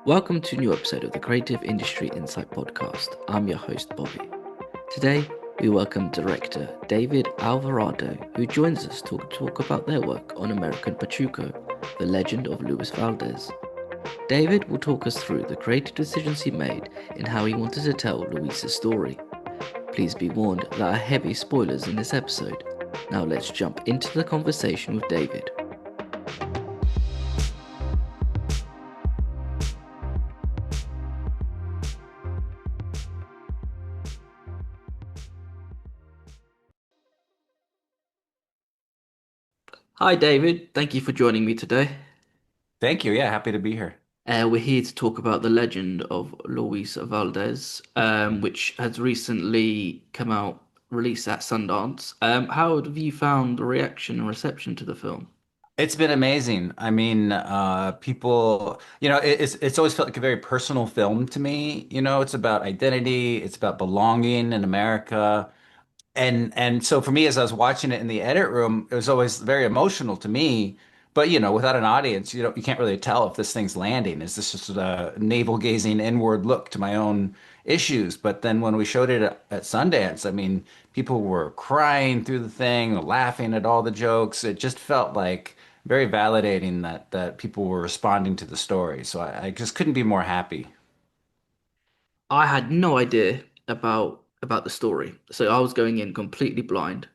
Welcome to a new episode of the Creative Industry Insight podcast. I'm your host, Bobby. Today, we welcome director David Alvarado, who joins us to talk about their work on American Pachuco, the Legend of Luis Valdez. David will talk us through the creative decisions he made and how he wanted to tell Luis's story. Please be warned, there are heavy spoilers in this episode. Now let's jump into the conversation with David. Hi, David. Thank you for joining me today. Thank you. Yeah, happy to be here. We're here to talk about the Legend of Luis Valdez, which has recently come out, released at Sundance. How have you found the reaction and reception to the film? It's been amazing. I mean, people, it's always felt like a very personal film to me. It's about identity, it's about belonging in America. And so for me, as I was watching it in the edit room, it was always very emotional to me. But without an audience, you can't really tell if this thing's landing. Is this just a navel-gazing inward look to my own issues? But then when we showed it at Sundance, I mean, people were crying through the thing, laughing at all the jokes. It just felt like very validating that people were responding to the story. So I just couldn't be more happy. I had no idea about the story, so I was going in completely blind,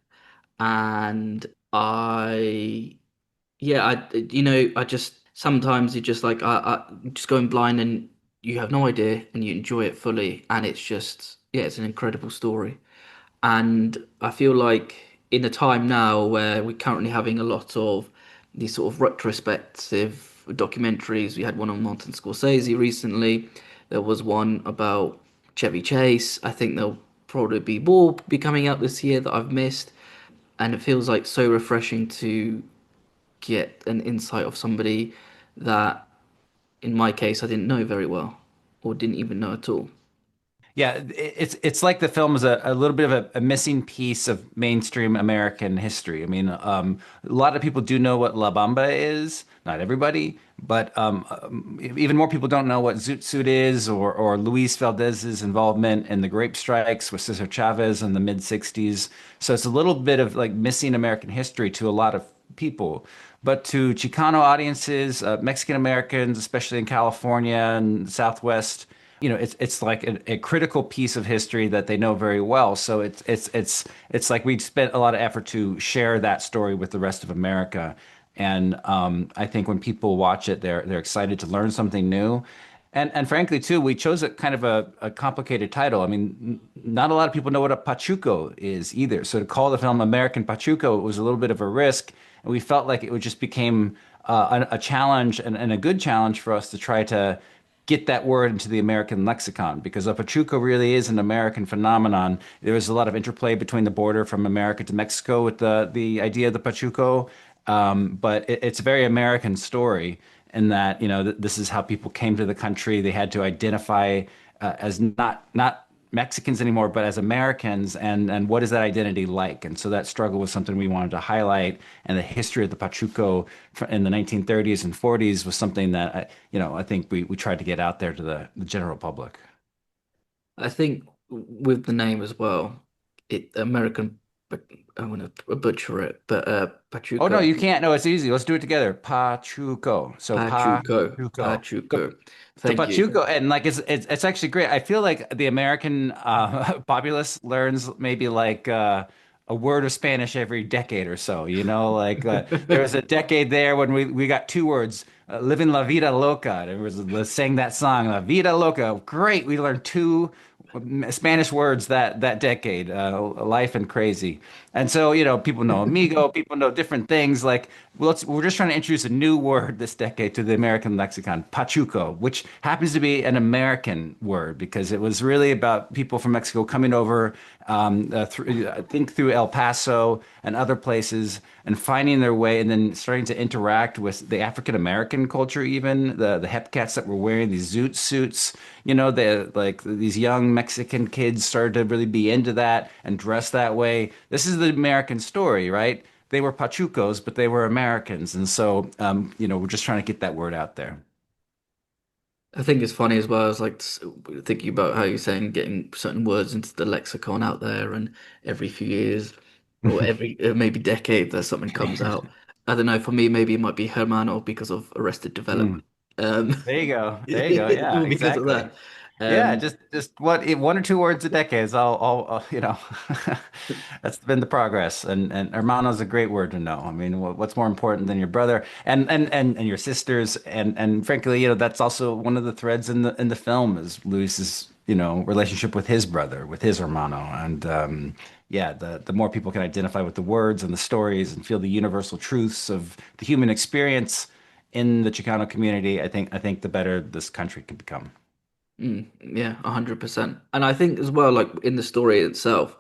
and I yeah, I just sometimes you just like I just going blind and you have no idea and you enjoy it fully, and it's just yeah, it's an incredible story. And I feel like in a time now where we're currently having a lot of these sort of retrospective documentaries, we had one on Martin Scorsese recently. There was one about Chevy Chase. I think there'll probably be more be coming out this year that I've missed. And it feels like so refreshing to get an insight of somebody that, in my case, I didn't know very well or didn't even know at all. Yeah, it's like the film is a little bit of a missing piece of mainstream American history. I mean, a lot of people do know what La Bamba is, not everybody, but even more people don't know what Zoot Suit is or Luis Valdez's involvement in the grape strikes with Cesar Chavez in the mid 60s. So it's a little bit of like missing American history to a lot of people. But to Chicano audiences, Mexican Americans, especially in California and the Southwest, it's like a critical piece of history that they know very well. So it's like we spent a lot of effort to share that story with the rest of America. And I think when people watch it, they're excited to learn something new. And frankly, too, we chose a kind of a complicated title. I mean, not a lot of people know what a Pachuco is either. So to call the film American Pachuco was a little bit of a risk, and we felt like it would just became a challenge and a good challenge for us to try to get that word into the American lexicon because a Pachuco really is an American phenomenon. There is a lot of interplay between the border from America to Mexico with the idea of the Pachuco, but it's a very American story in that this is how people came to the country. They had to identify as not Mexicans anymore, but as Americans, and what is that identity like? And so that struggle was something we wanted to highlight, and the history of the Pachuco in the 1930s and 40s was something that I think we tried to get out there to the general public. I think with the name as well, it American, but I want to butcher it, but Oh no, Pachuco, you can't. No, it's easy. Let's do it together. Pachuco. So Pachuco, Pachuco. So, Pachuco. so Thank you. Pachuco, and like it's actually great. I feel like the American populace learns maybe like a word of Spanish every decade or so. Like there was a decade there when we got two words, living la vida loca. There was sang that song, La Vida Loca. Great, we learned two Spanish words that decade, life and crazy. And so, people know amigo, people know different things. Like, we're just trying to introduce a new word this decade to the American lexicon, pachuco, which happens to be an American word because it was really about people from Mexico coming over, I think through El Paso and other places and finding their way and then starting to interact with the African American culture, even the hepcats that were wearing these zoot suits. Like these young Mexican kids started to really be into that and dress that way. This is the American story, right? They were Pachucos, but they were Americans. And so, we're just trying to get that word out there. I think it's funny as well. I was like thinking about how you're saying getting certain words into the lexicon out there, and every few years or every maybe decade, there's something comes out. I don't know. For me, maybe it might be Hermano because of Arrested Mm. Development. Um, There you go. There you go. Yeah, because of exactly. that. Yeah, Um, just what one or two words a decade is all you know. That's been the progress, and hermano's a great word to know. I mean, what's more important than your brother and your sisters, and frankly, that's also one of the threads in the film is Luis's relationship with his brother, with his hermano, and yeah, the more people can identify with the words and the stories and feel the universal truths of the human experience in the Chicano community, I think the better this country can become. yeah, 100%. And I think as well, like in the story itself,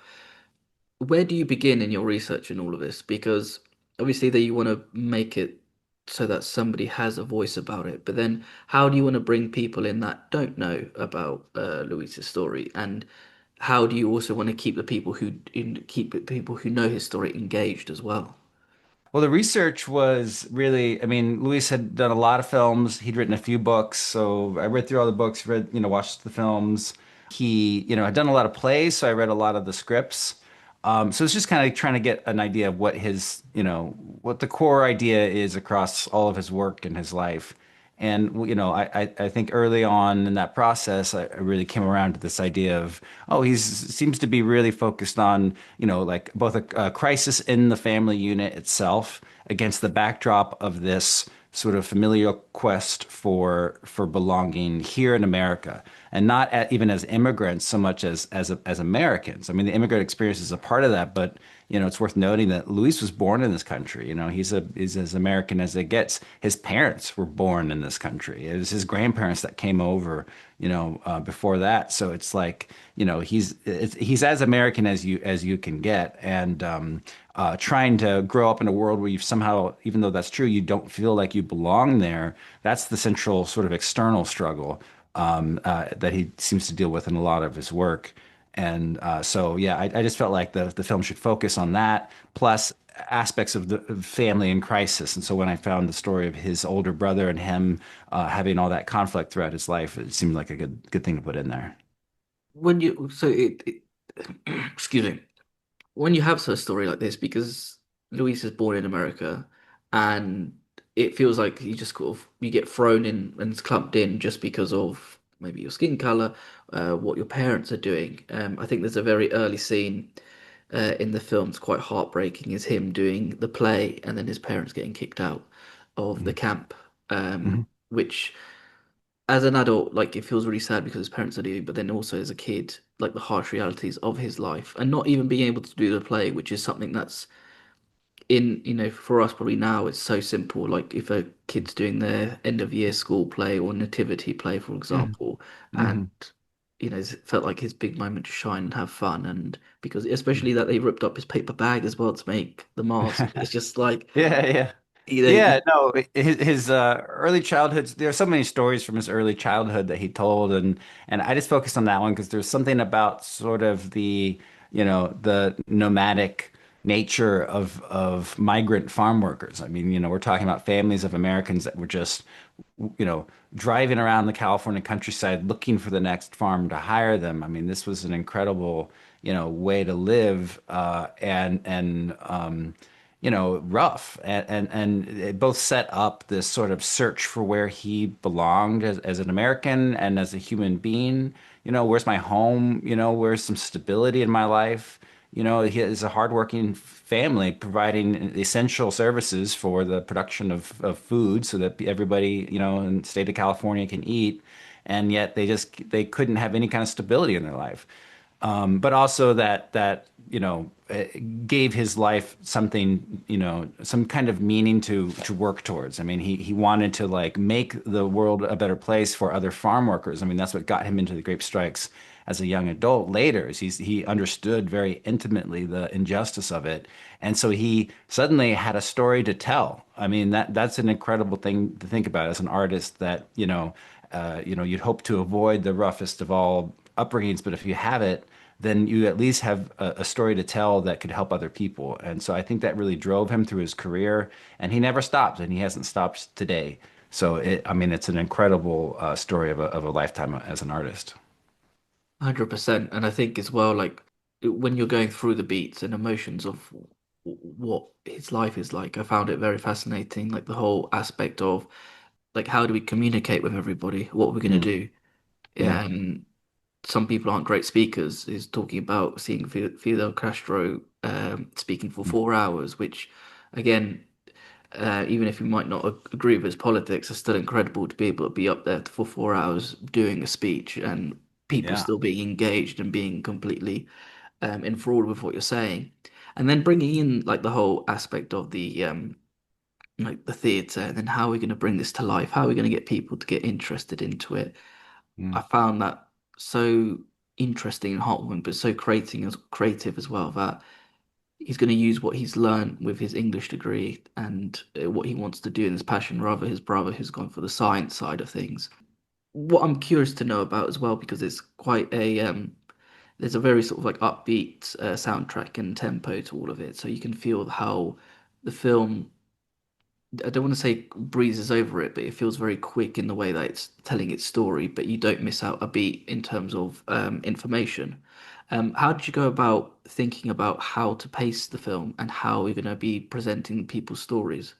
where do you begin in your research in all of this? Because obviously that you want to make it so that somebody has a voice about it, but then how do you want to bring people in that don't know about Luis's story, and how do you also want to keep the people who know his story engaged as well? Well, the research was really, I mean, Luis had done a lot of films. He'd written a few books. So I read through all the books, watched the films. He, had done a lot of plays. So I read a lot of the scripts. So it's just kind of trying to get an idea of what his, what the core idea is across all of his work and his life. And I think early on in that process, I really came around to this idea of, oh, he's seems to be really focused on, like both a crisis in the family unit itself against the backdrop of this sort of familial quest for belonging here in America, and not even as immigrants so much as Americans. I mean, the immigrant experience is a part of that, but it's worth noting that Luis was born in this country. He's as American as it gets. His parents were born in this country. It was his grandparents that came over, before that. So it's like, he's as American as you can get, and trying to grow up in a world where you've somehow, even though that's true, you don't feel like you belong there. That's the central sort of external struggle that he seems to deal with in a lot of his work. And so, yeah, I just felt like the film should focus on that, plus aspects of the of family in crisis. And so when I found the story of his older brother and him having all that conflict throughout his life, it seemed like a good thing to put in there. When you so it excuse me, when you have a story like this, because Luis is born in America, and it feels like you just sort of you get thrown in and clumped in just because of maybe your skin color, what your parents are doing. I think there's a very early scene in the film. It's quite heartbreaking. Is him doing the play and then his parents getting kicked out of the camp, Mhm. which as an adult, like it feels really sad because his parents are leaving, but then also as a kid, like the harsh realities of his life and not even being able to do the play, which is something that's for us probably now, it's so simple. Like if a kid's doing their end of year school play or nativity play, for Mhm. example, and Mhm. it felt like his big moment to shine and have fun. And because Mhm. especially that they ripped up his paper bag as well to make the mask, it's just like, Yeah, yeah. you know, Yeah, no, his early childhood, there are so many stories from his early childhood that he told, and I just focused on that one because there's something about sort of the nomadic nature of migrant farm workers. I mean, we're talking about families of Americans that were just driving around the California countryside looking for the next farm to hire them. I mean, this was an incredible, way to live, and rough. And it both set up this sort of search for where he belonged as an American and as a human being. Where's my home? Where's some stability in my life? He is a hardworking family providing essential services for the production of food so that everybody, in the state of California can eat. And yet they couldn't have any kind of stability in their life. But also that gave his life something, some kind of meaning to work towards. I mean, he wanted to like make the world a better place for other farm workers. I mean, that's what got him into the grape strikes as a young adult later. Is he understood very intimately the injustice of it, and so he suddenly had a story to tell. I mean, that's an incredible thing to think about as an artist. That you'd hope to avoid the roughest of all upbringings, but if you have it, then you at least have a story to tell that could help other people. And so I think that really drove him through his career, and he never stopped, and he hasn't stopped today. So I mean, it's an incredible story of a lifetime as an artist. 100%. And I think as well, like when you're going through the beats and emotions of what his life is like, I found it very fascinating. Like the whole aspect of like how do we communicate with everybody? What we're going to Mm, do? yeah, And some people aren't great speakers. Is talking about seeing Fidel Castro speaking for mm, 4 hours, which again, even if you might not agree with his politics, it's still incredible to be able to be up there for 4 hours doing a speech and people yeah. still being engaged and being completely enthralled with what you're saying. And then bringing in like the whole aspect of the like the theatre and then how are we going to bring this to life? How are we going to get people to get interested into it? Mm. I found that so interesting and heartwarming, but so creative as well that he's going to use what he's learned with his English degree and what he wants to do in his passion, rather his brother who's gone for the science side of things. What I'm curious to know about as well, because it's quite a there's a very sort of like upbeat soundtrack and tempo to all of it, so you can feel how the film I don't want to say breezes over it, but it feels very quick in the way that it's telling its story, but you don't miss out a beat in terms of information. How did you go about thinking about how to pace the film and how you're going to be presenting people's stories?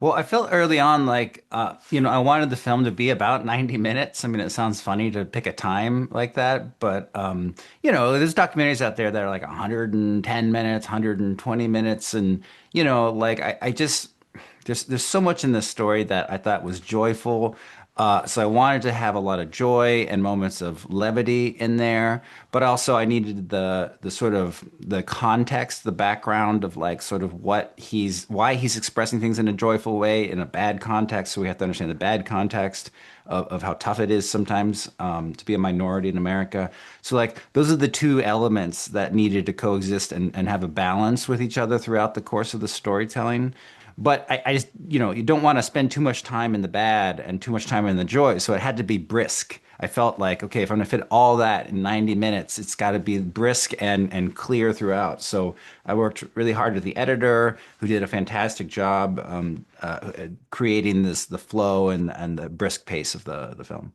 Well, I felt early on like, I wanted the film to be about 90 minutes. I mean, it sounds funny to pick a time like that, but, there's documentaries out there that are like 110 minutes, 120 minutes. And, like, I just, there's so much in this story that I thought was joyful. So I wanted to have a lot of joy and moments of levity in there, but also I needed the sort of the context, the background of like sort of why he's expressing things in a joyful way in a bad context. So we have to understand the bad context of how tough it is sometimes to be a minority in America. So like those are the two elements that needed to coexist and have a balance with each other throughout the course of the storytelling. But I just, you don't want to spend too much time in the bad and too much time in the joy. So it had to be brisk. I felt like, okay, if I'm going to fit all that in 90 minutes, it's got to be brisk and clear throughout. So I worked really hard with the editor, who did a fantastic job creating the flow and the brisk pace of the film.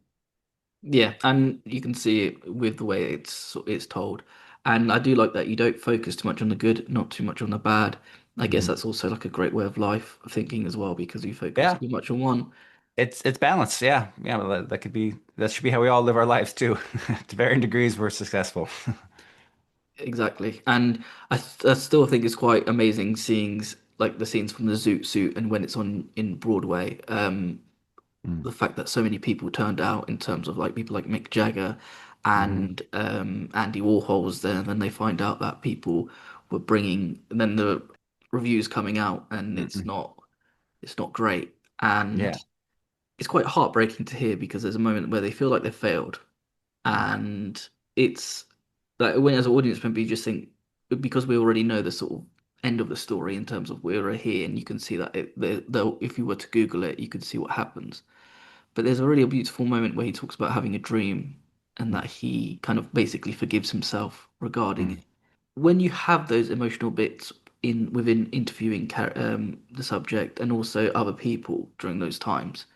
Yeah, and you can see it with the way it's told. And I do like that you don't focus too much on the good, not too much on the bad. I guess Mhm. that's also like a great way of life thinking as well, because you focus Yeah, too much on one. it's balanced. Yeah, yeah, well, that should be how we all live our lives too. To varying degrees, we're successful. Exactly. And I still think it's quite amazing seeing like the scenes from the Zoot Suit and when it's on in Broadway. Mm, The fact that so many people turned out in terms of like people like Mick Jagger mhm, and Andy Warhol was there, and then they find out that people were bringing, and then the reviews coming out, and mhm. it's not great, and Yeah. it's quite heartbreaking to hear because there's a moment where they feel like they failed, and it's like when as an audience member you just think because we already know the sort of end of the story in terms of we're here, and you can see that if you were to Google it, you could see what happens. But there's a really beautiful moment where he talks about having a dream and that he kind of basically forgives himself regarding Mm. it. When you have those emotional bits in within interviewing the subject and also other people during those times,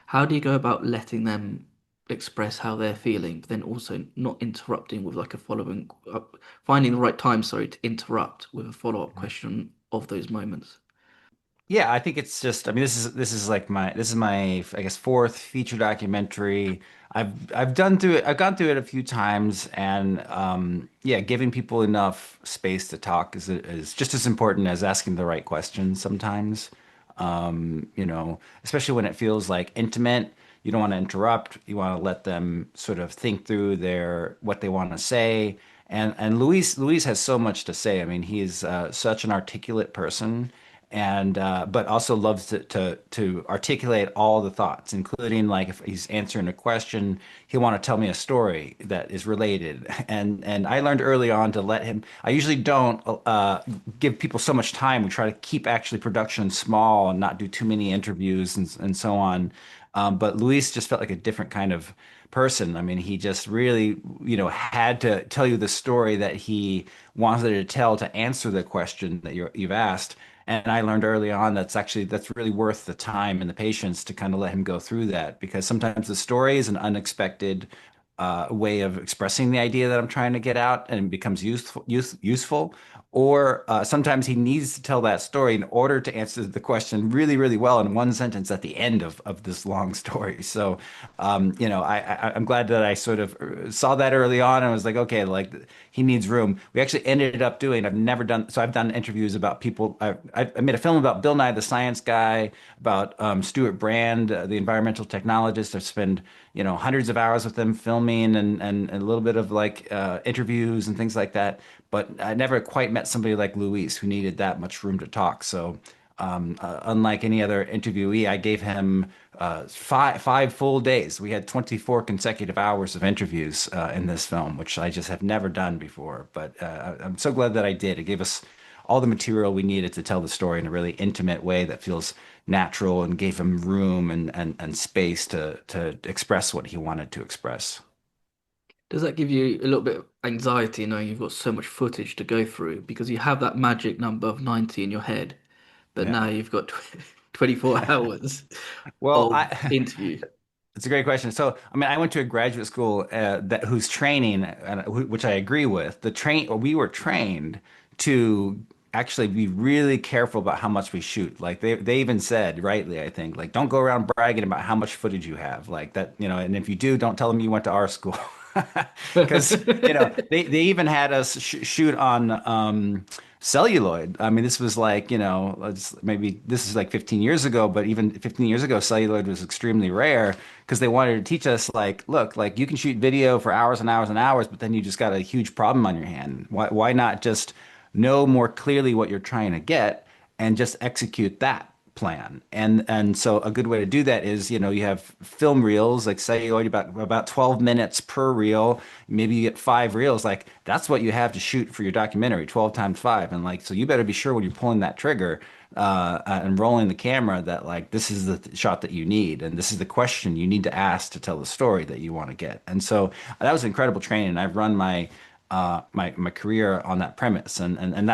how do you go about letting them express how they're feeling, but then also not interrupting with like a following, finding the right time, sorry, to interrupt with a follow-up question of those moments? Yeah, I think it's just, I mean, this is my, I guess, fourth feature documentary. I've gone through it a few times, and yeah, giving people enough space to talk is just as important as asking the right questions sometimes. Especially when it feels like intimate. You don't want to interrupt. You want to let them sort of think through what they want to say. And Luis has so much to say. I mean, he's such an articulate person, and but also loves to articulate all the thoughts, including like if he's answering a question, he'll want to tell me a story that is related. And I learned early on to let him. I usually don't give people so much time. We try to keep actually production small and not do too many interviews and so on. But Luis just felt like a different kind of person. I mean, he just really, had to tell you the story that he wanted to tell to answer the question that you've asked. And I learned early on that's really worth the time and the patience to kind of let him go through that because sometimes the story is an unexpected way of expressing the idea that I'm trying to get out and it becomes useful. Or sometimes he needs to tell that story in order to answer the question really, really well in one sentence at the end of this long story. So, I'm glad that I sort of saw that early on and was like, okay, like he needs room. We actually ended up doing, I've never done, so I've done interviews about people. I made a film about Bill Nye the Science Guy, about Stuart Brand, the environmental technologist. I've spent, hundreds of hours with them filming and a little bit of like interviews and things like that. But I never quite met somebody like Luis who needed that much room to talk. So, unlike any other interviewee, I gave him five full days. We had 24 consecutive hours of interviews in this film, which I just have never done before. But I'm so glad that I did. It gave us all the material we needed to tell the story in a really intimate way that feels natural and gave him room and space to express what he wanted to express. Does that give you a little bit of anxiety knowing you've got so much footage to go through because you have that magic number of 90 in your head, but Yeah. now you've got 24 hours Well, of interview? it's a great question. So, I mean, I went to a graduate school that whose training, which I agree with, or we were trained to actually be really careful about how much we shoot. Like they even said, rightly, I think, like don't go around bragging about how much footage you have, like that, and if you do, don't tell them you went to our school. Because, they even had us shoot on celluloid. I mean, this was like, maybe this is like 15 years ago, but even 15 years ago, celluloid was extremely rare because they wanted to teach us, like, look, like you can shoot video for hours and hours and hours, but then you just got a huge problem on your hand. Why not just know more clearly what you're trying to get and just execute that plan? And so a good way to do that is, you have film reels, like say you about 12 minutes per reel. Maybe you get 5 reels. Like that's what you have to shoot for your documentary, 12 times 5. And like, so you better be sure when you're pulling that trigger and rolling the camera that like this is the shot that you need and this is the question you need to ask to tell the story that you want to get. And so that was incredible training. I've run my career on that premise and in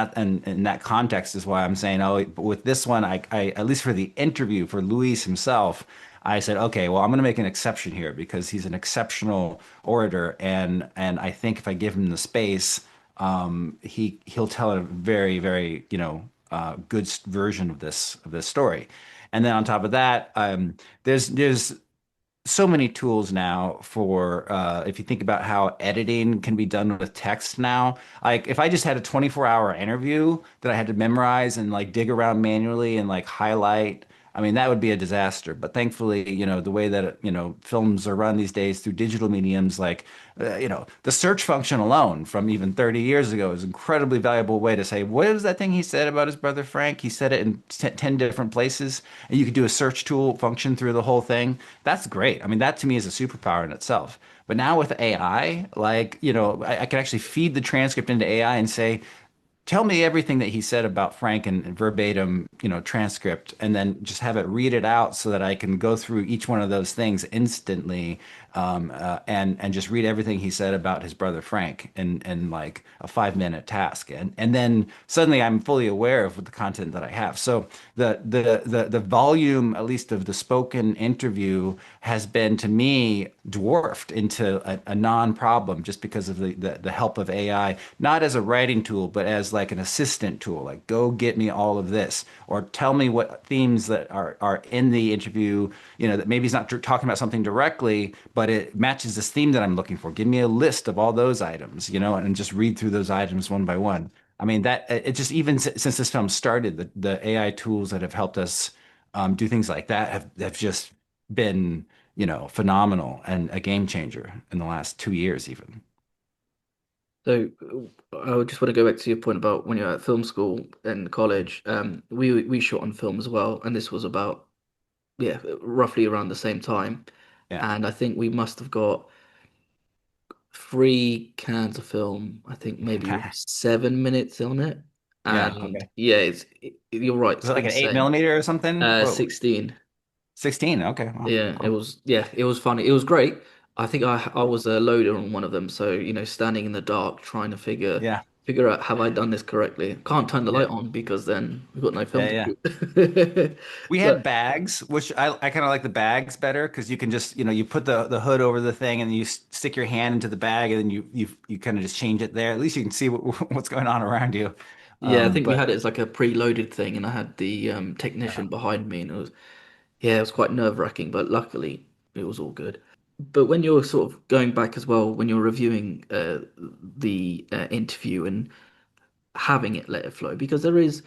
that context is why I'm saying, oh, but with this one, I at least for the interview for Luis himself, I said, okay, well, I'm going to make an exception here because he's an exceptional orator, and I think if I give him the space, he'll tell a very, very, good version of this story. And then on top of that, there's so many tools now for if you think about how editing can be done with text now. Like if I just had a 24-hour interview that I had to memorize and like dig around manually and like highlight, I mean that would be a disaster. But thankfully, the way that films are run these days through digital mediums, like the search function alone from even 30 years ago is an incredibly valuable way to say, what was that thing he said about his brother Frank? He said it in 10 different places, and you could do a search tool function through the whole thing. That's great. I mean, that to me is a superpower in itself. But now with AI, like, I can actually feed the transcript into AI and say, tell me everything that he said about Frank in verbatim, transcript, and then just have it read it out so that I can go through each one of those things instantly, and just read everything he said about his brother Frank in like a 5-minute task, and then suddenly I'm fully aware of the content that I have. So the volume, at least of the spoken interview, has been to me dwarfed into a non-problem just because of the help of AI, not as a writing tool, but as like an assistant tool, like go get me all of this, or tell me what themes that are in the interview, that maybe he's not talking about something directly, but it matches this theme that I'm looking for. Give me a list of all those items, and just read through those items one by one. I mean, that it just even since this film started, the AI tools that have helped us do things like that have just been, phenomenal and a game changer in the last 2 years, even. So I would just want to go back to your point about when you're at film school and college. We shot on film as well, and this was about, yeah, roughly around the same time. Yeah. And I think we must have got 3 cans of film. I think maybe with Okay. 7 minutes on it. Yeah. And Okay. yeah, you're right, Was it's it like an eight insane. millimeter or something? Whoa. 16. 16. Okay. Well, Yeah, cool. it was funny. It was great. I think I was a loader on one of them, so standing in the dark trying to figure Yeah. figure out have I done this correctly. Can't turn the Yeah. light on because then we've got no film Yeah, to yeah. shoot. We But had bags, which I kind of like the bags better because you can just, you put the hood over the thing and you stick your hand into the bag and then you kind of just change it there. At least you can see what's going on around you. yeah, I think we But had it as like a preloaded thing, and I had the technician behind me, and it was quite nerve-wracking, but luckily it was all good. But when you're sort of going back as well, when you're reviewing the interview and having it let it flow, because there is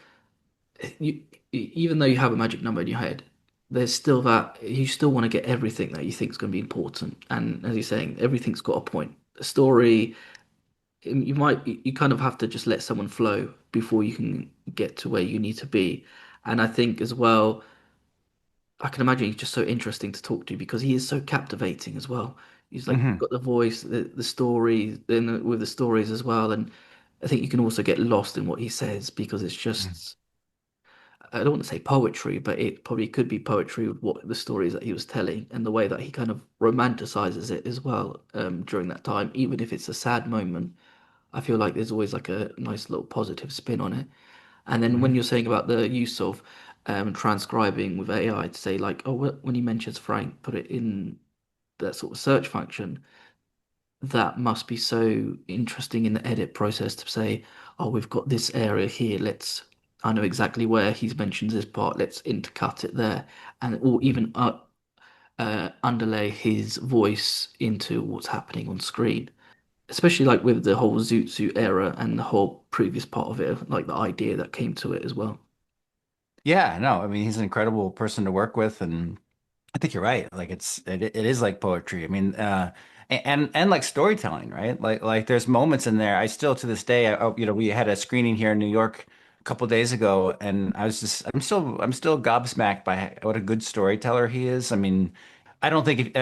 you, even though you have a magic number in your head, there's still that you still want to get everything that you think is going to be important. And as you're saying, everything's got a point. The story, you kind of have to just let someone flow before you can get to where you need to be. And I think as well, I can imagine he's just so interesting to talk to because he is so captivating as well. He's like mhm, got the voice, the story, then with the stories as well. And I think you can also get lost in what he says because it's mhm. just I don't want to say poetry, but it probably could be poetry with what the stories that he was telling and the way that he kind of romanticizes it as well during that time. Even if it's a sad moment, I feel like there's always like a nice little positive spin on it. And then when Mhm. you're saying about the use of transcribing with AI to say like, oh, when he mentions Frank, put it in that sort of search function that must be so interesting in the edit process to say, oh, we've got this area here. I know exactly where he's mentioned this part. Let's intercut it there, and or even underlay his voice into what's happening on screen. Especially like with the whole Zoot Suit era and the whole previous part of it, like the idea that came to it as well. Yeah, no, I mean he's an incredible person to work with, and I think you're right. Like it is like poetry. I mean, and like storytelling, right? Like there's moments in there. I still to this day, we had a screening here in New York a couple days ago, and I'm still gobsmacked by what a good storyteller he is. I mean, I don't think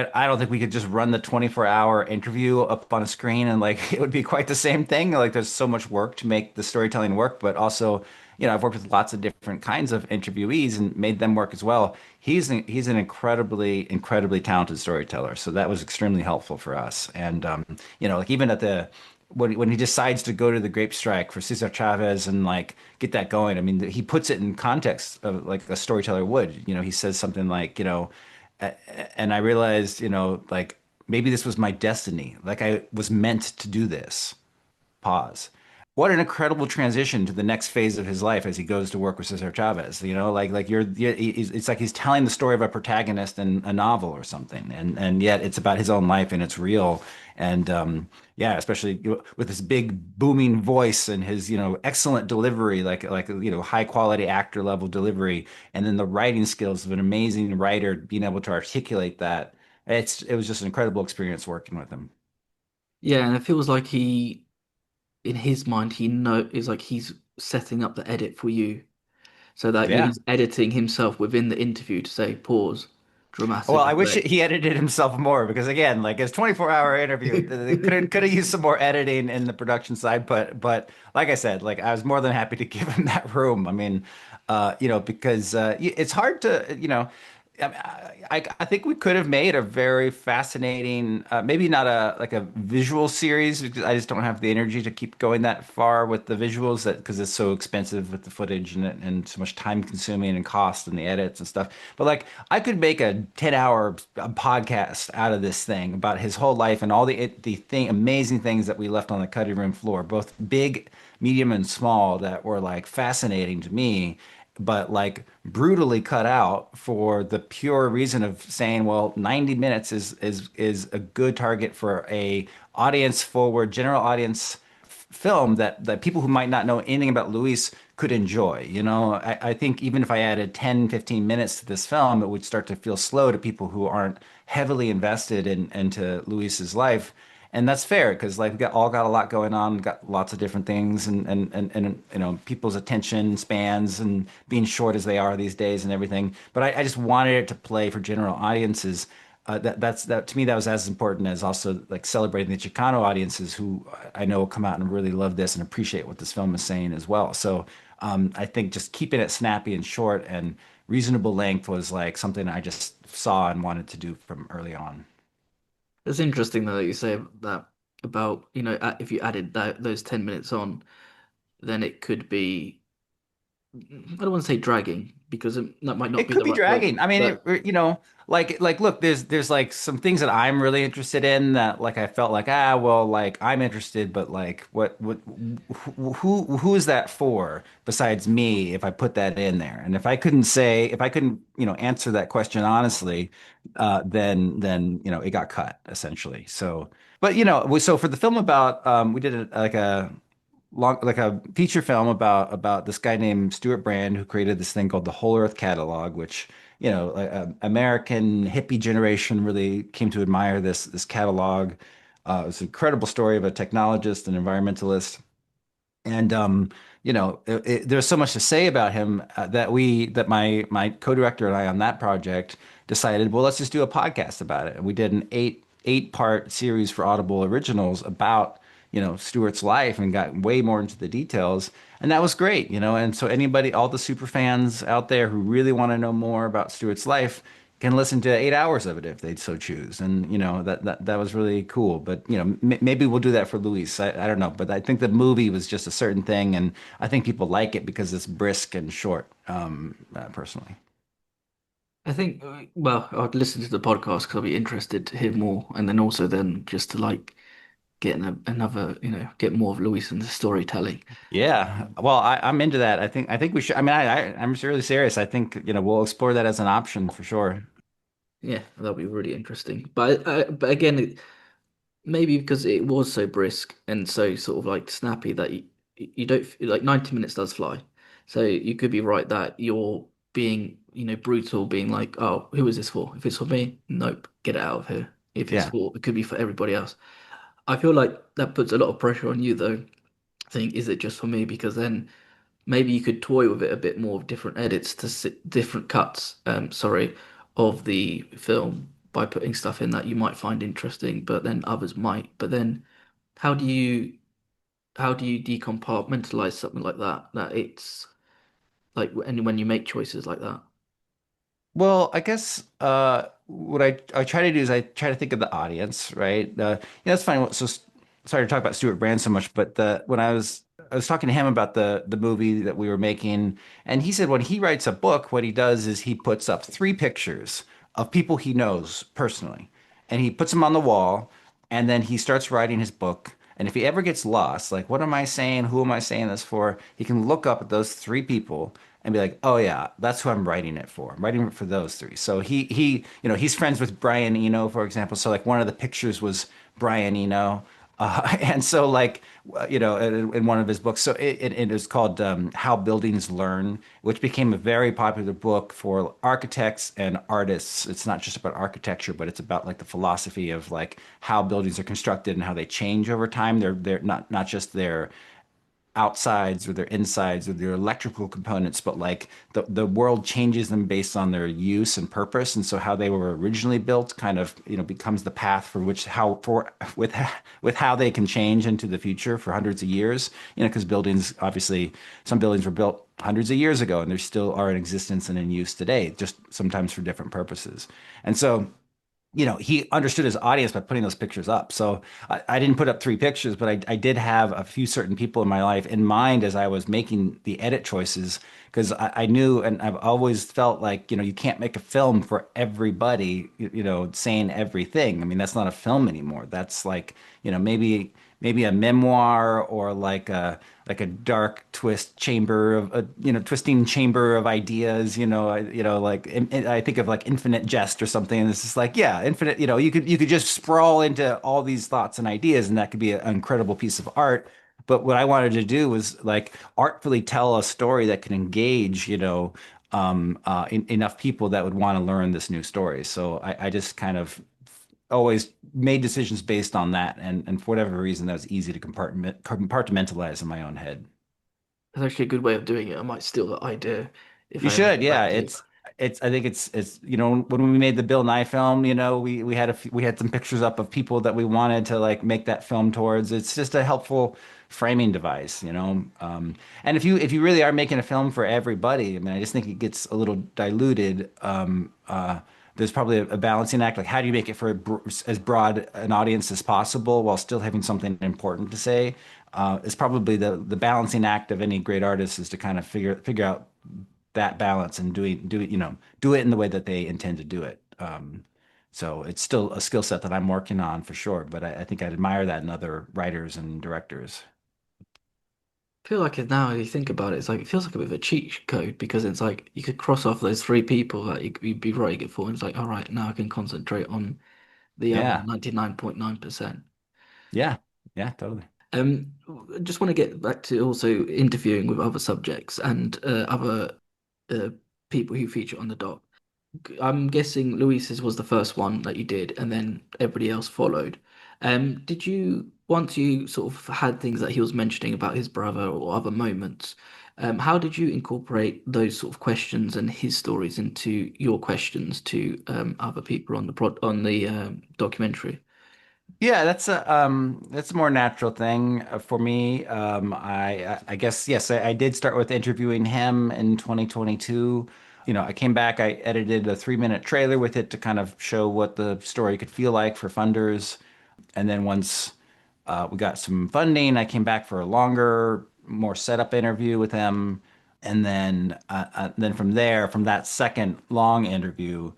we could just run the 24-hour interview up on a screen and like it would be quite the same thing. Like there's so much work to make the storytelling work, but also, I've worked with lots of different kinds of interviewees and made them work as well. He's an incredibly talented storyteller, so that was extremely helpful for us. And like even at the when he decides to go to the grape strike for Cesar Chavez and like get that going, I mean, he puts it in context of like a storyteller would. He says something like, and I realized, like maybe this was my destiny. Like I was meant to do this. Pause. What an incredible transition to the next phase of his life as he goes to work with Cesar Chavez. It's like he's telling the story of a protagonist in a novel or something, and yet it's about his own life and it's real. And yeah, especially with his big booming voice and his excellent delivery, like high quality actor level delivery, and then the writing skills of an amazing writer being able to articulate that. It was just an incredible experience working with him. Yeah, and it feels like in his mind, he know is like he's setting up the edit for you so that Yeah. he's editing himself within the interview to say pause, Well, dramatic I wish effect. he edited himself more because again, like his 24-hour interview, they could have used some more editing in the production side, but like I said, like I was more than happy to give him that room. I mean, because it's hard to, I think we could have made a very fascinating, maybe not a visual series because I just don't have the energy to keep going that far with the visuals that because it's so expensive with the footage and so much time consuming and cost and the edits and stuff. But like I could make a 10-hour podcast out of this thing about his whole life and all the amazing things that we left on the cutting room floor, both big, medium, and small that were like fascinating to me but like brutally cut out for the pure reason of saying, well, 90 minutes is a good target for a audience forward, general audience film that people who might not know anything about Luis could enjoy. I think even if I added 10, 15 minutes to this film, it would start to feel slow to people who aren't heavily invested into Luis's life. And that's fair because like we got a lot going on, got lots of different things and people's attention spans and being short as they are these days and everything. But I just wanted it to play for general audiences. That to me that was as important as also like celebrating the Chicano audiences who I know will come out and really love this and appreciate what this film is saying as well. So I think just keeping it snappy and short and reasonable length was like something I just saw and wanted to do from early on. It's interesting though that you say that about, if you added those 10 minutes on. then it could be, I don't want to say dragging because that might not It be could the be right word, dragging. I mean, but look, there's like some things that I'm really interested in that like I felt like well, like I'm interested, but like who is that for besides me if I put that in there? And if I couldn't, answer that question honestly, then it got cut essentially. So, but so for the film about we did like a feature film about this guy named Stuart Brand who created this thing called the Whole Earth Catalog, which American hippie generation really came to admire this catalog. It's an incredible story of a technologist and environmentalist. And there's so much to say about him that my co-director and I on that project decided, well, let's just do a podcast about it. And we did an eight-part series for Audible Originals about Stewart's life and got way more into the details. And that was great. And so anybody, all the super fans out there who really want to know more about Stewart's life can listen to 8 hours of it if they so choose. And that was really cool. But maybe we'll do that for Luis. I don't know, but I think the movie was just a certain thing, and I think people like it because it's brisk and short. Personally. I think, well, I'd listen to the podcast because I'll be interested to hear more, and then also then just to like get another, get more of Lewis and the storytelling. Yeah, well, I'm into that. I think we should. I mean, I'm really serious. I think we'll explore that as an option for sure. Yeah, that'll be really interesting. But again, maybe because it was so brisk and so sort of like snappy that you don't like 90 minutes does fly. So you could be right that you're being, brutal, being like, oh, who is this for? If it's for me, nope, get it out of here. If it's Yeah. for, it could be for everybody else. I feel like that puts a lot of pressure on you though. Think, is it just for me? Because then maybe you could toy with it a bit more of different edits to different cuts, of the film by putting stuff in that you might find interesting, but then others might. But then how do you how do you decompartmentalize something like that? That it's like when you make choices like that. Well, I guess what I try to do is I try to think of the audience, right? That's fine. So sorry to talk about Stuart Brand so much, but the when I was talking to him about the movie that we were making, and he said when he writes a book, what he does is he puts up three pictures of people he knows personally, and he puts them on the wall, and then he starts writing his book. And if he ever gets lost, like what am I saying? Who am I saying this for? He can look up at those three people and be like, "Oh yeah, that's who I'm writing it for. I'm writing it for those three." So he's friends with Brian Eno, for example. So like one of the pictures was Brian Eno, and so like in one of his books. So it is called How Buildings Learn, which became a very popular book for architects and artists. It's not just about architecture, but it's about like the philosophy of like how buildings are constructed and how they change over time. They're not just their outsides or their insides or their electrical components, but like the world changes them based on their use and purpose. And so how they were originally built kind of, becomes the path for which how for with how they can change into the future for hundreds of years. Because buildings, obviously, some buildings were built hundreds of years ago and they still are in existence and in use today, just sometimes for different purposes. And so he understood his audience by putting those pictures up. So I didn't put up three pictures, but I did have a few certain people in my life in mind as I was making the edit choices because I knew and I've always felt like, you can't make a film for everybody, saying everything. I mean, that's not a film anymore. That's like, maybe a memoir or like a dark twist chamber of a twisting chamber of ideas like I think of like Infinite Jest or something and it's just like yeah infinite you could just sprawl into all these thoughts and ideas and that could be an incredible piece of art, but what I wanted to do was like artfully tell a story that can engage enough people that would want to learn this new story. So I just kind of always made decisions based on that, and for whatever reason, that was easy to compartmentalize in my own head. That's actually a good way of doing it. I might steal that idea if You I ever should, get yeah. back to you. It's. I think it's. When we made the Bill Nye film, we had some pictures up of people that we wanted to like make that film towards. It's just a helpful framing device. And if you really are making a film for everybody, I mean, I just think it gets a little diluted. there's probably a balancing act. Like, how do you make it for as broad an audience as possible while still having something important to say? Is probably the balancing act of any great artist is to kind of figure out that balance and do it in the way that they intend to do it. So it's still a skill set that I'm working on for sure, but I think I'd admire that in other writers and directors. I feel like it now, if you think about it, it's like it feels like a bit of a cheat code because it's like you could cross off those three people that you'd be writing it for, and it's like, all right, now I can concentrate on the other Yeah, 99.9%. yeah, yeah, totally. I just want to get back to also interviewing with other subjects and other uh, people who feature on the doc. I'm guessing Luis's was the first one that you did, and then everybody else followed. Did you, once you sort of had things that he was mentioning about his brother or other moments, how did you incorporate those sort of questions and his stories into your questions to other people on the documentary? Yeah, that's a more natural thing for me. I guess yes, I did start with interviewing him in 2022. I came back, I edited a 3-minute trailer with it to kind of show what the story could feel like for funders. And then once we got some funding, I came back for a longer, more setup interview with him. And then from there, from that second long interview,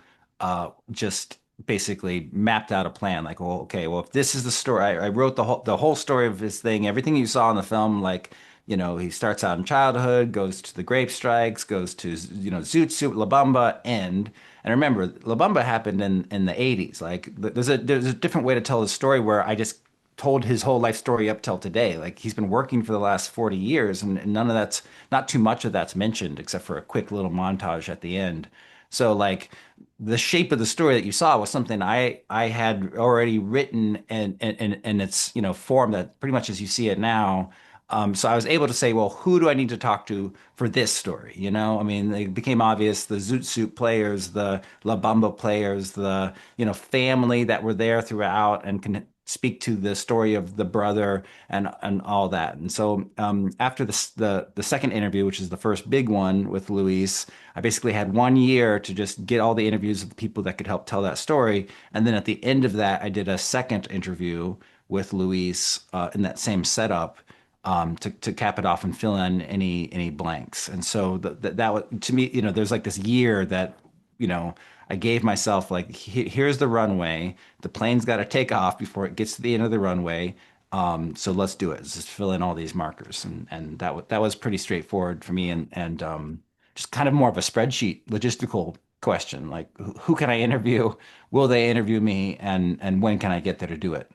just basically mapped out a plan. Like, well, okay, well, if this is the story, I wrote the whole story of this thing, everything you saw in the film, like, he starts out in childhood, goes to the grape strikes, goes to, Zoot Suit, La Bamba, end. And remember, La Bamba happened in the 80s. Like, there's a different way to tell the story where I just told his whole life story up till today. Like, he's been working for the last 40 years, and none of that's, not too much of that's mentioned except for a quick little montage at the end. So like the shape of the story that you saw was something I had already written and it's form that pretty much as you see it now. So I was able to say, well, who do I need to talk to for this story? I mean, it became obvious the Zoot Suit players, the La Bamba players, the family that were there throughout and can speak to the story of the brother and all that. And so after the second interview, which is the first big one with Luis, I basically had 1 year to just get all the interviews of the people that could help tell that story. And then at the end of that, I did a second interview with Luis in that same setup to cap it off and fill in any blanks. And so that was, to me, there's like this year that I gave myself like here's the runway. The plane's got to take off before it gets to the end of the runway. So let's do it. Let's just fill in all these markers, and that was pretty straightforward for me, and just kind of more of a spreadsheet logistical question, like who can I interview? Will they interview me? And when can I get there to do it?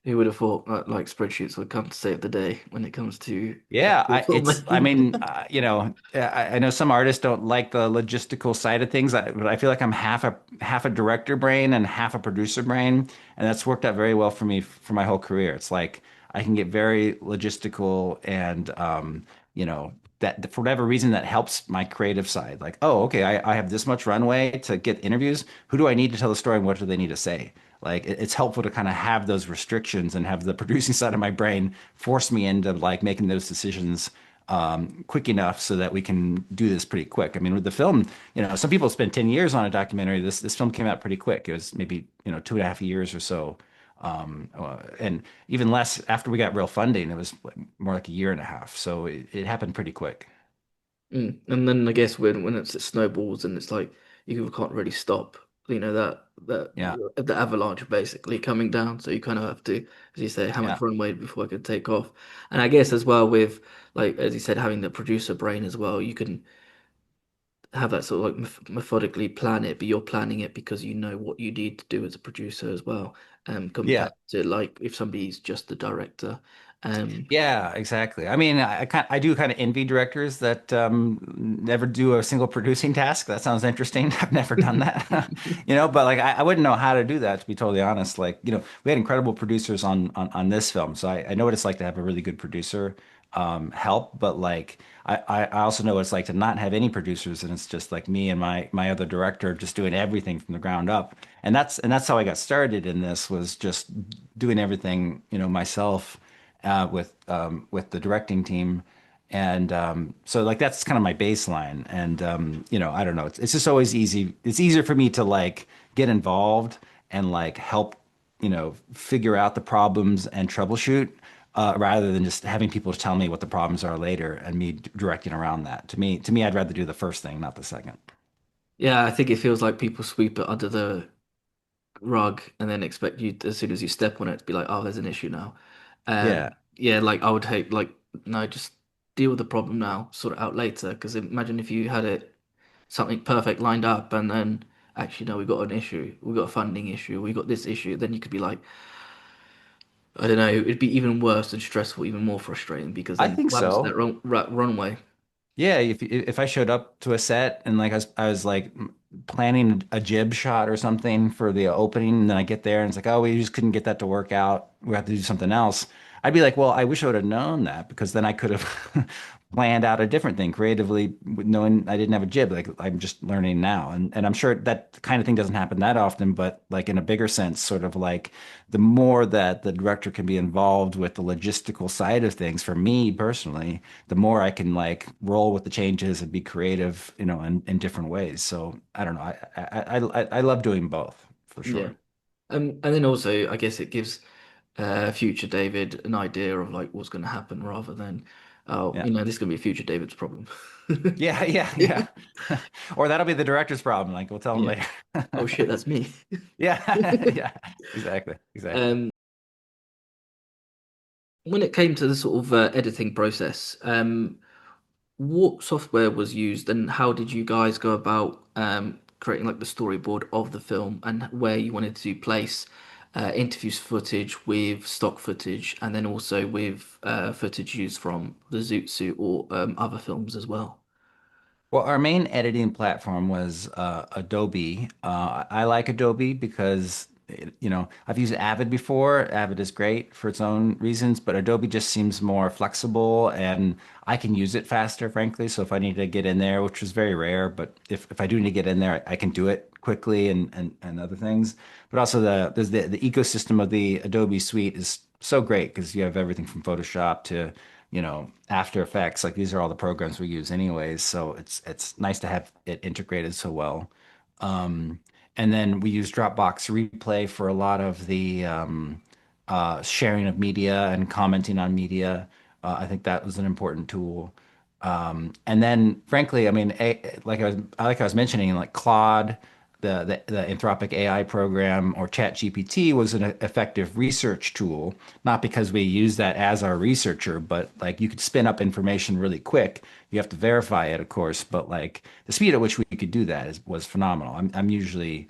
Who would have thought that like spreadsheets would come to save the day when it comes to Yeah, actual I mean, filmmaking? I know some artists don't like the logistical side of things, but I feel like I'm half a director brain and half a producer brain, and that's worked out very well for me for my whole career. It's like I can get very logistical, and that for whatever reason that helps my creative side. Like, oh, okay, I have this much runway to get interviews. Who do I need to tell the story, and what do they need to say? Like it's helpful to kind of have those restrictions and have the producing side of my brain force me into like making those decisions quick enough so that we can do this pretty quick. I mean, with the film, some people spend 10 years on a documentary. This film came out pretty quick. It was maybe 2.5 years or so. And even less after we got real funding, it was more like a year and a half. So it happened pretty quick. And then I guess it snowballs and it's like you can't really stop, Yeah. the avalanche basically coming down. So you kind of have to, as you say, how Yeah. much runway before I can take off. And I guess as well with like as you said, having the producer brain as well, you can have that sort of like methodically plan it, but you're planning it because you know what you need to do as a producer as well. Yeah. Compared to like if somebody's just the director. Um, Yeah, exactly. I mean, I do kind of envy directors that never do a single producing task. That sounds interesting. I've never done that, but like I wouldn't know how to do that to be totally honest. Like, we had incredible producers on this film, so I know what it's like to have a really good producer help. But like, I also know what it's like to not have any producers, and it's just like me and my other director just doing everything from the ground up. And that's how I got started in this was just doing everything myself with the directing team, And so like that's kind of my baseline. And I don't know. It's just always easy. It's easier for me to like get involved and like help, figure out the problems and troubleshoot rather than just having people tell me what the problems are later and me directing around that. To me, I'd rather do the first thing, not the second. Yeah, I think it feels like people sweep it under the rug and then expect you as soon as you step on it to be like, oh, there's an issue now. Yeah. Yeah, like I would hate like no, just deal with the problem now, sort it out later. Because imagine if you had it something perfect lined up and then actually no, we got an issue, we got a funding issue, we got this issue, then you could be like, I don't know, it'd be even worse and stressful, even more frustrating because I then think what happens to that so. runway? Yeah, if I showed up to a set and like I was like planning a jib shot or something for the opening, and then I get there and it's like, oh, we just couldn't get that to work out. We have to do something else. I'd be like, well, I wish I would have known that because then I could have planned out a different thing creatively, knowing I didn't have a jib. Like I'm just learning now, and I'm sure that kind of thing doesn't happen that often, but like in a bigger sense, sort of like the more that the director can be involved with the logistical side of things, for me personally the more I can like roll with the changes and be creative, in different ways. So I don't know. I love doing both for Yeah. sure. And then also, I guess it gives future David an idea of like what's going to happen rather than, oh, Yeah. this is going to be future David's problem. Yeah, yeah, yeah. Or that'll be the director's problem. Like we'll tell him Yeah. later. Oh shit, that's me. Yeah, yeah, exactly, exactly. Um, when it came to the sort of editing process, what software was used and how did you guys go about creating like the storyboard of the film and where you wanted to place interviews footage with stock footage and then also with footage used from the Zoot Suit or other films as well? Well, our main editing platform was Adobe. I like Adobe because, I've used Avid before. Avid is great for its own reasons, but Adobe just seems more flexible and I can use it faster, frankly. So if I need to get in there, which is very rare, but if I do need to get in there, I can do it quickly and other things. But also the ecosystem of the Adobe suite is so great because you have everything from Photoshop to After Effects. Like these are all the programs we use anyways, so it's nice to have it integrated so well. Um, and then we use Dropbox Replay for a lot of the sharing of media and commenting on media. I think that was an important tool. And then, frankly, I mean, like I was mentioning, like Claude, the Anthropic AI program, or ChatGPT was an effective research tool. Not because we use that as our researcher, but like you could spin up information really quick. You have to verify it, of course, but like the speed at which we could do that was phenomenal. I'm usually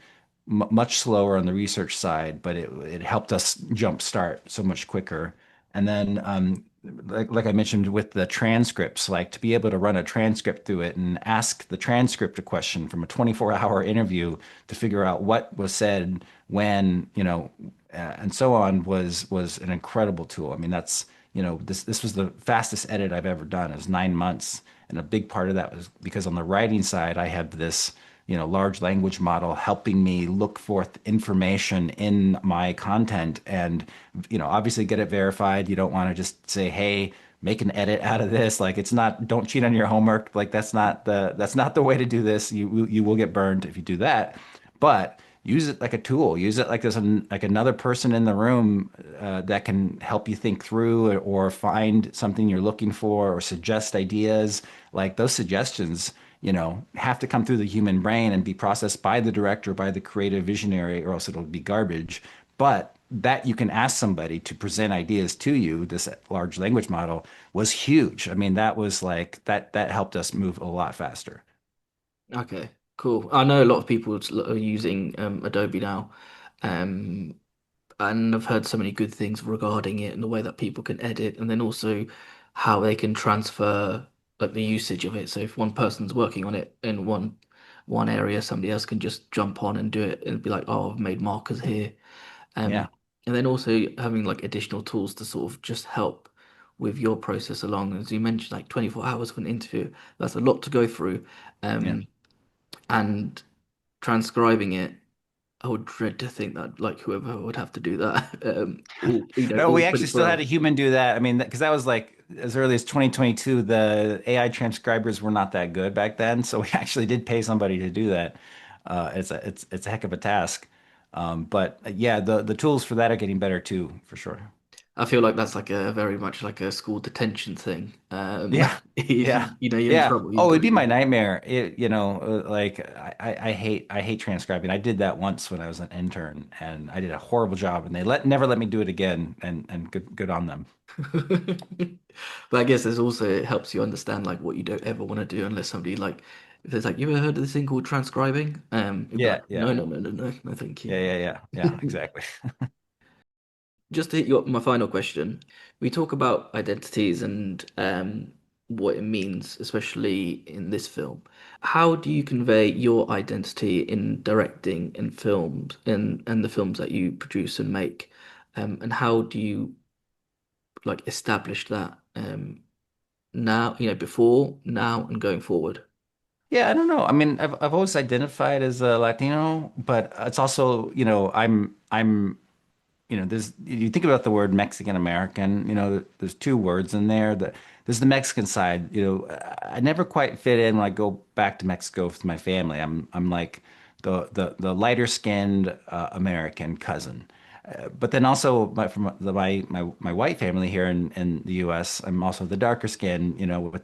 much slower on the research side, but it helped us jumpstart so much quicker. And then, like I mentioned with the transcripts, like to be able to run a transcript through it and ask the transcript a question from a 24-hour interview to figure out what was said when, and so on was an incredible tool. I mean, this was the fastest edit I've ever done. It was 9 months, and a big part of that was because on the writing side, I had this large language model helping me look forth information in my content and, obviously get it verified. You don't want to just say, hey, make an edit out of this. Like it's not, don't cheat on your homework. Like that's not the way to do this. You will get burned if you do that. But use it like a tool. Use it like like another person in the room that can help you think through or find something you're looking for or suggest ideas. Like those suggestions, have to come through the human brain and be processed by the director, by the creative visionary, or else it'll be garbage. But that you can ask somebody to present ideas to you, this large language model was huge. I mean, that was like that helped us move a lot faster. Okay, cool. I know a lot of people are using Adobe now, and I've heard so many good things regarding it and the way that people can edit, and then also how they can transfer like the usage of it. So if one person's working on it in one area, somebody else can just jump on and do it and be like, "Oh, I've made markers here," Yeah. and then also having like additional tools to sort of just help with your process along. As you mentioned, like 24 hours for an interview, that's a lot to go through. Yeah. Um, and transcribing it, I would dread to think that like whoever would have to do that, No, all we actually still 24 had a hours. human do that. I mean, because that was like as early as 2022, the AI transcribers were not that good back then, so we actually did pay somebody to do that. It's a heck of a task. But yeah, the tools for that are getting better too, for sure. I feel like that's like a very much like a school detention thing. Yeah, If yeah, you know you're in yeah. trouble, you've Oh, got it'd to be my go. nightmare. Like I hate transcribing. I did that once when I was an intern, and I did a horrible job, and they never let me do it again. And good on them. But I guess there's also it helps you understand like what you don't ever want to do unless somebody like if there's like you ever heard of this thing called transcribing? You'd be Yeah, like, yeah, no, thank you. yeah, exactly. Just to hit you up, my final question. We talk about identities and what it means, especially in this film. How do you convey your identity in directing in films and the films that you produce and make? And how do you like establish that now, before, now, and going forward? Yeah, I don't know. I mean, I've always identified as a Latino, but it's also, there's you think about the word Mexican American, there's two words in there. There's the Mexican side, I never quite fit in when I go back to Mexico with my family. I'm like the lighter skinned American cousin. But then also my white family here in the U.S., I'm also the darker skin,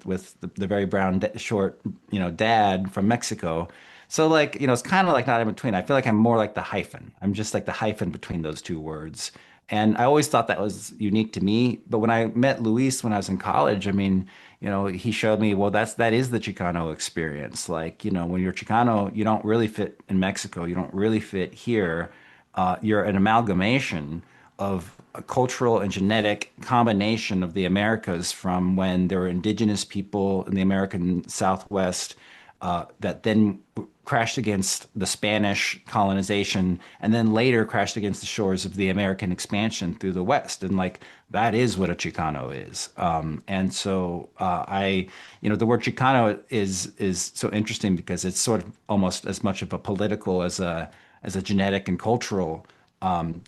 with the very brown short, dad from Mexico. So like, it's kind of like not in between. I feel like I'm more like the hyphen. I'm just like the hyphen between those two words. And I always thought that was unique to me. But when I met Luis when I was in college, I mean, he showed me, well, that is the Chicano experience. Like, when you're Chicano, you don't really fit in Mexico. You don't really fit here. You're an amalgamation of a cultural and genetic combination of the Americas from when there were indigenous people in the American Southwest that then crashed against the Spanish colonization and then later crashed against the shores of the American expansion through the West. And like that is what a Chicano is. And so the word Chicano is so interesting because it's sort of almost as much of a political as a genetic and cultural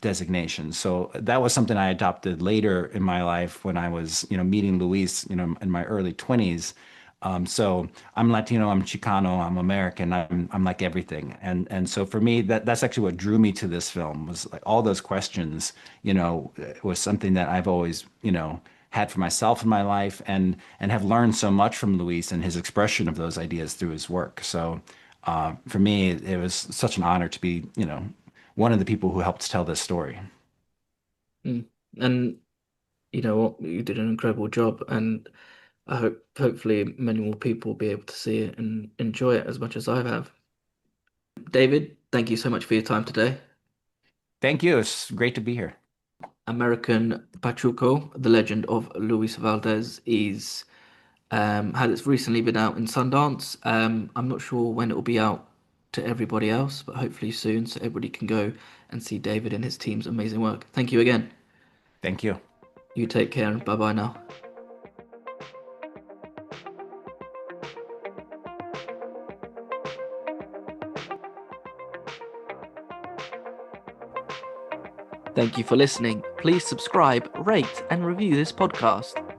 designation. So that was something I adopted later in my life when I was, meeting Luis, in my early 20s. So I'm Latino, I'm Chicano, I'm American, I'm like everything. And so for me, that's actually what drew me to this film was like all those questions, was something that I've always, had for myself in my life and have learned so much from Luis and his expression of those ideas through his work. So for me, it was such an honor to be, one of the people who helped tell this story. Mm. And you know what, you did an incredible job, and I hope hopefully many more people will be able to see it and enjoy it as much as I have. David, thank you so much for your time today. Thank you. It's great to be here. American Pachuco, The Legend of Luis Valdez, is has recently been out in Sundance. I'm not sure when it will be out to everybody else, but hopefully soon, so everybody can go and see David and his team's amazing work. Thank you again. Thank you. You take care and bye bye now. Thank you for listening. Please subscribe, rate, and review this podcast.